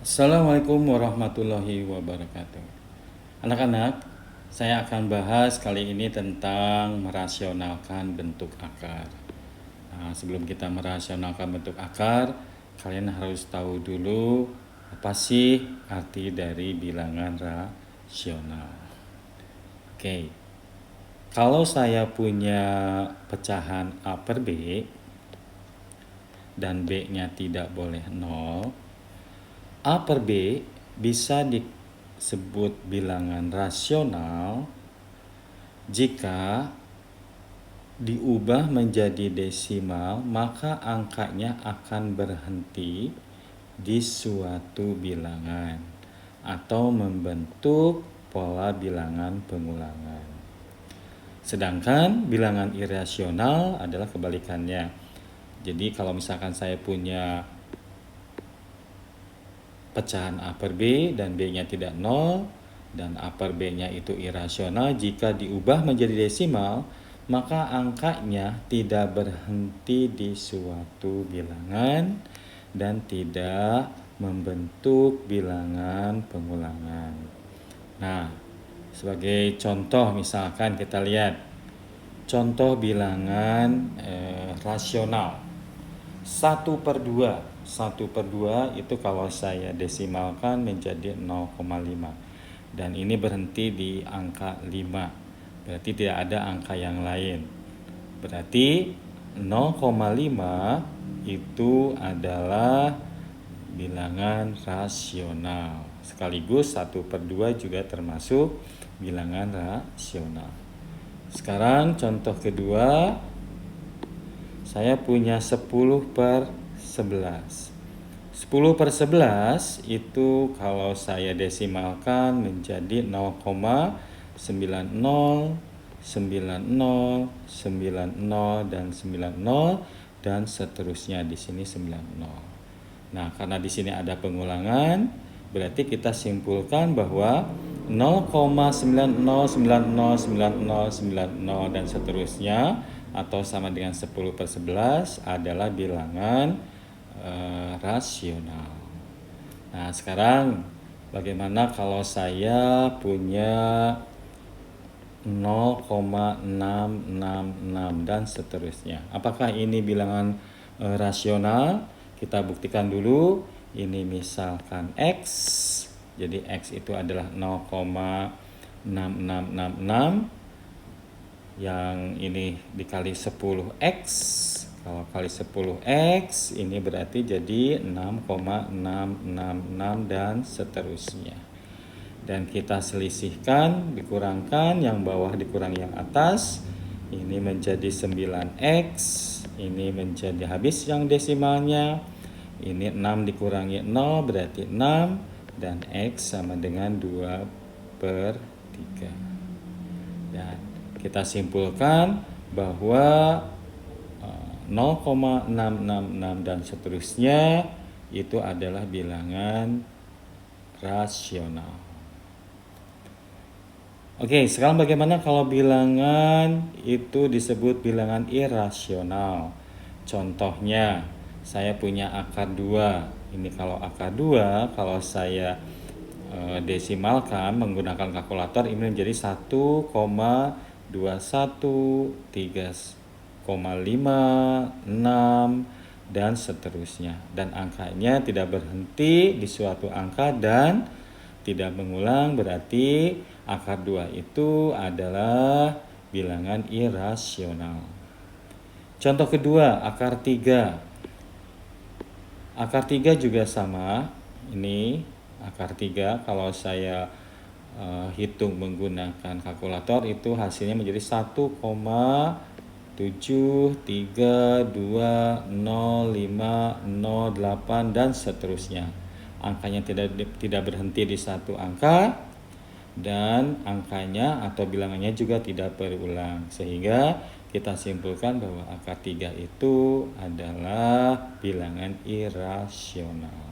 Assalamualaikum warahmatullahi wabarakatuh. Anak-anak, saya akan bahas kali ini tentang merasionalkan bentuk akar. Nah, sebelum kita merasionalkan bentuk akar, kalian harus tahu dulu apa sih arti dari bilangan rasional. Oke, kalau saya punya pecahan A per B dan B-nya tidak boleh 0, A per B bisa disebut bilangan rasional jika diubah menjadi desimal, maka angkanya akan berhenti di suatu bilangan atau membentuk pola bilangan pengulangan. Sedangkan bilangan irasional adalah kebalikannya. Jadi kalau misalkan saya punya pecahan A per B dan B-nya tidak 0 dan A per B-nya itu irasional, jika diubah menjadi desimal maka angkanya tidak berhenti di suatu bilangan dan tidak membentuk bilangan pengulangan. Nah, sebagai contoh misalkan kita lihat contoh bilangan rasional 1/2. 1/2 itu kalau saya desimalkan menjadi 0,5. Dan ini berhenti di angka 5. Berarti tidak ada angka yang lain. Berarti 0,5 itu adalah bilangan rasional. Sekaligus 1/2 juga termasuk bilangan rasional. Sekarang contoh kedua, saya punya 10/11. 10/11 itu kalau saya desimalkan menjadi 0,909090 dan 90 dan seterusnya, di sini 90. Nah, karena di sini ada pengulangan, berarti kita simpulkan bahwa 0,90909090 dan seterusnya atau sama dengan 10/11 adalah bilangan rasional. Nah, sekarang bagaimana kalau saya punya 0,666 dan seterusnya? Apakah ini bilangan rasional? Kita buktikan dulu. Ini misalkan X. Jadi X itu adalah 0,6666. Yang ini dikali 10X. Kalau kali 10X ini berarti jadi 6,666 dan seterusnya. Dan kita selisihkan, dikurangkan yang bawah dikurangi yang atas. Ini menjadi 9X. Ini menjadi habis yang desimalnya. Ini 6 dikurangi 0 berarti 6. Dan X sama dengan 2/3. Dan kita simpulkan bahwa 0,666 dan seterusnya itu adalah bilangan rasional. Oke, sekarang bagaimana kalau bilangan itu disebut bilangan irasional? Contohnya, saya punya akar 2. Ini kalau akar 2, kalau saya desimalkan menggunakan kalkulator ini menjadi 1,2136 dan seterusnya. Dan angkanya tidak berhenti di suatu angka dan tidak mengulang, berarti akar 2 itu adalah bilangan irasional. Contoh kedua, akar 3. Akar 3 juga sama. Ini akar 3 kalau saya hitung menggunakan kalkulator itu hasilnya menjadi 1,73205008 dan seterusnya. Angkanya tidak berhenti di satu angka dan angkanya atau bilangannya juga tidak berulang, sehingga kita simpulkan bahwa akar 3 itu adalah bilangan irasional.